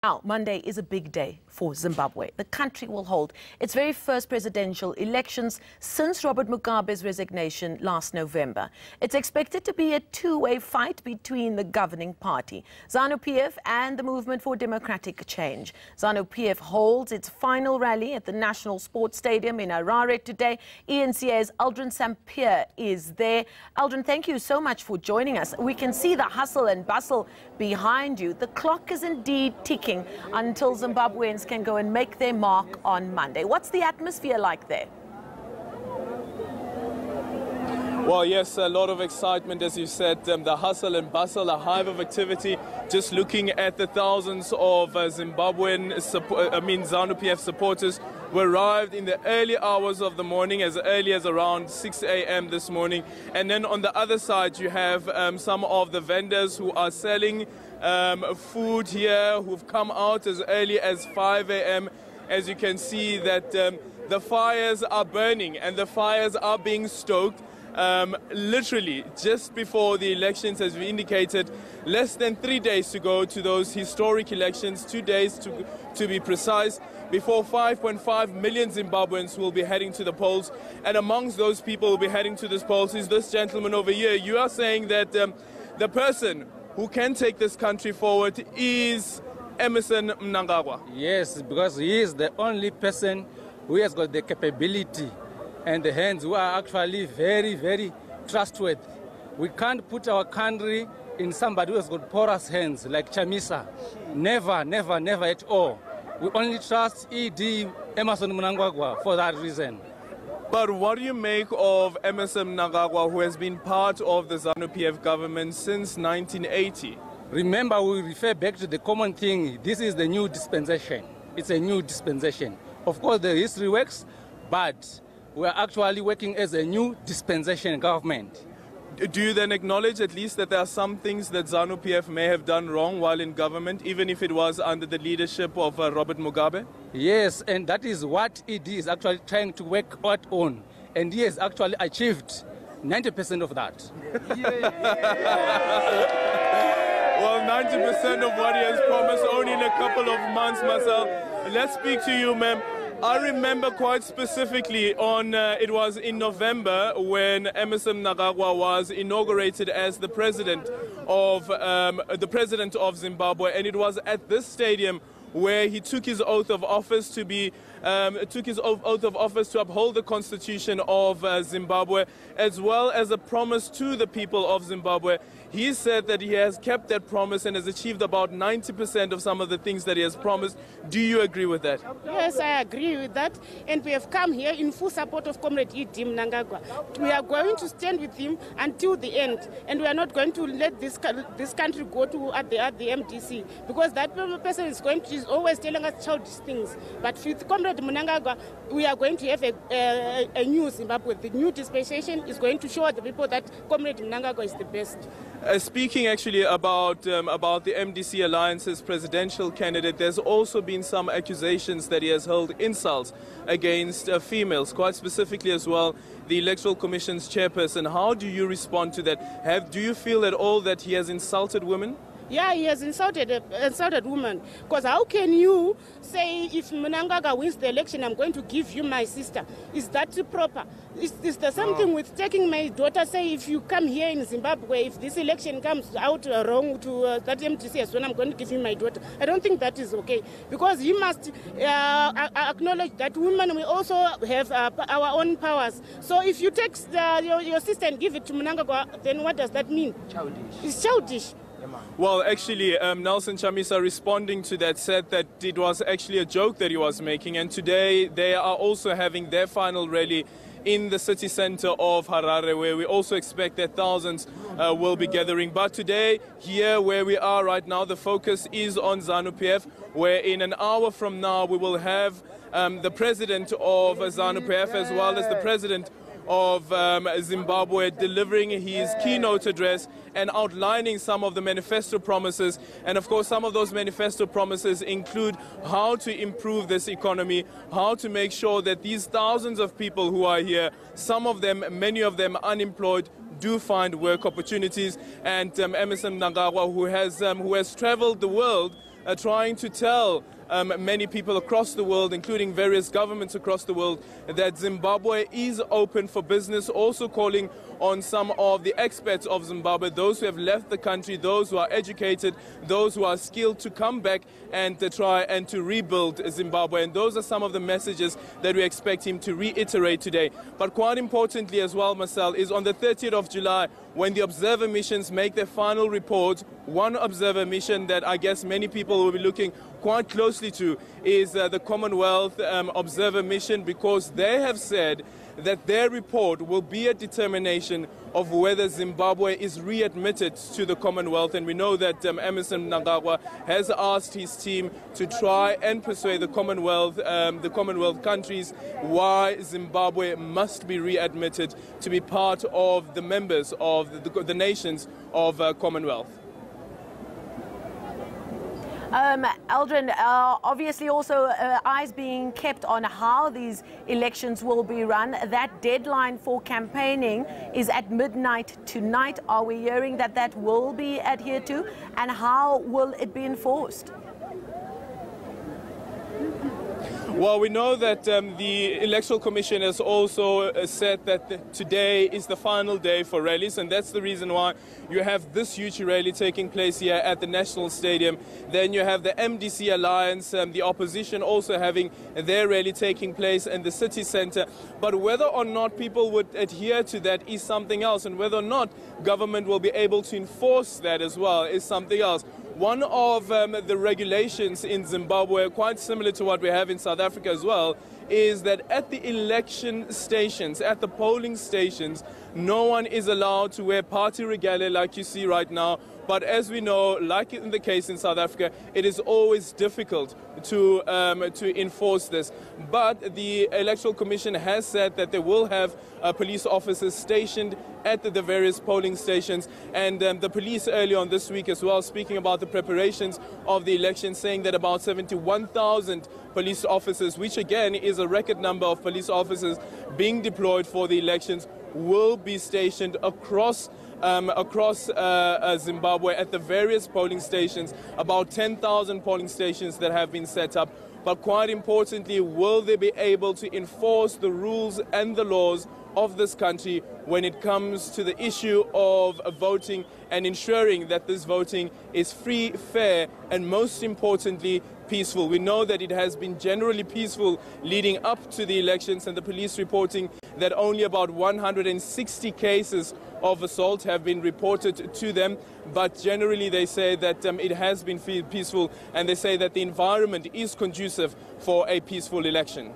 Now, Monday is a big day for Zimbabwe. The country will hold its very first presidential elections since Robert Mugabe's resignation last November. It's expected to be a two-way fight between the governing party, Zanu-PF, and the Movement for Democratic Change. Zanu-PF holds its final rally at the National Sports Stadium in Harare today. eNCA's Aldrin Sampear is there. Aldrin, thank you so much for joining us. We can see the hustle and bustle behind you. The clock is indeed ticking until Zimbabweans can go and make their mark on Monday. What's the atmosphere like there? Well, yes, a lot of excitement, as you said, the hustle and bustle, a hive of activity. Just looking at the thousands of Zanu-PF supporters who arrived in the early hours of the morning, as early as around 6 a.m. this morning. And then on the other side, you have some of the vendors who are selling food here, who've come out as early as 5 a.m. As you can see that the fires are burning and the fires are being stoked. Literally just before the elections, as we indicated, less than 3 days to go to those historic elections, 2 days to be precise, before 5.5 million Zimbabweans will be heading to the polls. And amongst those people who will be heading to the polls is this gentleman over here. You are saying that the person who can take this country forward is Emmerson Mnangagwa. Yes, because he is the only person who has got the capability and the hands who are actually very, very trustworthy. We can't put our country in somebody who has got porous hands like Chamisa. Never, never, never at all. We only trust E.D. Emmerson Mnangagwa for that reason. But what do you make of Emmerson Mnangagwa, who has been part of the Zanu-PF government since 1980? Remember, we refer back to the common thing. This is the new dispensation. It's a new dispensation. Of course, the history works, but we are actually working as a new dispensation government. Do you then acknowledge at least that there are some things that Zanu-PF may have done wrong while in government, even if it was under the leadership of Robert Mugabe? Yes, and that is what ED is actually trying to work out on. And he has actually achieved 90% of that. Well, 90% of what he has promised only in a couple of months, Marcel. Let's speak to you, ma'am. I remember quite specifically it was in November when Emmerson Mnangagwa was inaugurated as the president of Zimbabwe, and it was at this stadium where he took his oath of office to uphold the constitution of Zimbabwe, as well as a promise to the people of Zimbabwe. He said that he has kept that promise and has achieved about 90% of some of the things that he has promised. Do you agree with that? Yes, I agree with that. And we have come here in full support of Comrade E.D. Mnangagwa. We are going to stand with him until the end. And we are not going to let this country go to at the MDC. Because that person is always telling us childish things. But with Comrade Mnangagwa, we are going to have a new Zimbabwe. The new dispensation is going to show the people that Comrade Mnangagwa is the best. Speaking actually about the MDC Alliance's presidential candidate, there's also been some accusations that he has hurled insults against females, quite specifically as well the Electoral Commission's chairperson. How do you respond to that? Do you feel at all that he has insulted women? Yeah, he has insulted women. Because how can you say if Mnangagwa wins the election, I'm going to give you my sister? Is that proper? Is the same thing with taking my daughter? Say if you come here in Zimbabwe, if this election comes out wrong to that MDC as well, I'm going to give you my daughter. I don't think that is okay. Because you must acknowledge that women will also have our own powers. So if you take your sister and give it to Mnangagwa, then what does that mean? Childish. It's childish. Well, actually, Nelson Chamisa responding to that said that it was actually a joke that he was making, and today they are also having their final rally in the city center of Harare, where we also expect that thousands will be gathering. But today, here where we are right now, the focus is on Zanu-PF, where in an hour from now we will have the president of Zanu-PF as well as the president of Zimbabwe delivering his keynote address and outlining some of the manifesto promises. And of course, some of those manifesto promises include how to improve this economy, how to make sure that these thousands of people who are here, some of them, many of them unemployed, do find work opportunities. And Emmerson Mnangagwa, who has traveled the world trying to tell many people across the world, including various governments across the world, that Zimbabwe is open for business, also calling on some of the experts of Zimbabwe, those who have left the country, those who are educated, those who are skilled, to come back and to try and to rebuild Zimbabwe. And those are some of the messages that we expect him to reiterate today. But quite importantly as well, Marcel, is on the 30th of July, when the observer missions make their final report. One observer mission that I guess many people will be looking quite closely to is the Commonwealth observer mission, because they have said that their report will be a determination of whether Zimbabwe is readmitted to the Commonwealth. And we know that Emmerson Mnangagwa has asked his team to try and persuade the Commonwealth countries why Zimbabwe must be readmitted to be part of the members of the nations of Commonwealth. Aldrin, obviously also eyes being kept on how these elections will be run. That deadline for campaigning is at midnight tonight. Are we hearing that that will be adhered to? And how will it be enforced? Well, we know that the Electoral Commission has also said that today is the final day for rallies, and that's the reason why you have this huge rally taking place here at the National Stadium. Then you have the MDC Alliance, the opposition also having their rally taking place in the city centre. But whether or not people would adhere to that is something else, and whether or not government will be able to enforce that as well is something else. One of the regulations in Zimbabwe, quite similar to what we have in South Africa as well, is that at the election stations, at the polling stations, no one is allowed to wear party regalia like you see right now. But as we know, like in the case in South Africa, it is always difficult to enforce this. But the Electoral Commission has said that they will have police officers stationed at the various polling stations. And the police early on this week as well, speaking about the preparations of the election, saying that about 71,000 police officers, which again is a record number of police officers being deployed for the elections, will be stationed across Zimbabwe at the various polling stations, about 10,000 polling stations that have been set up. But quite importantly, will they be able to enforce the rules and the laws of this country when it comes to the issue of voting and ensuring that this voting is free, fair, and most importantly, peaceful. We know that it has been generally peaceful leading up to the elections, and the police reporting that only about 160 cases of assault have been reported to them. But generally they say that it has been peaceful, and they say that the environment is conducive for a peaceful election.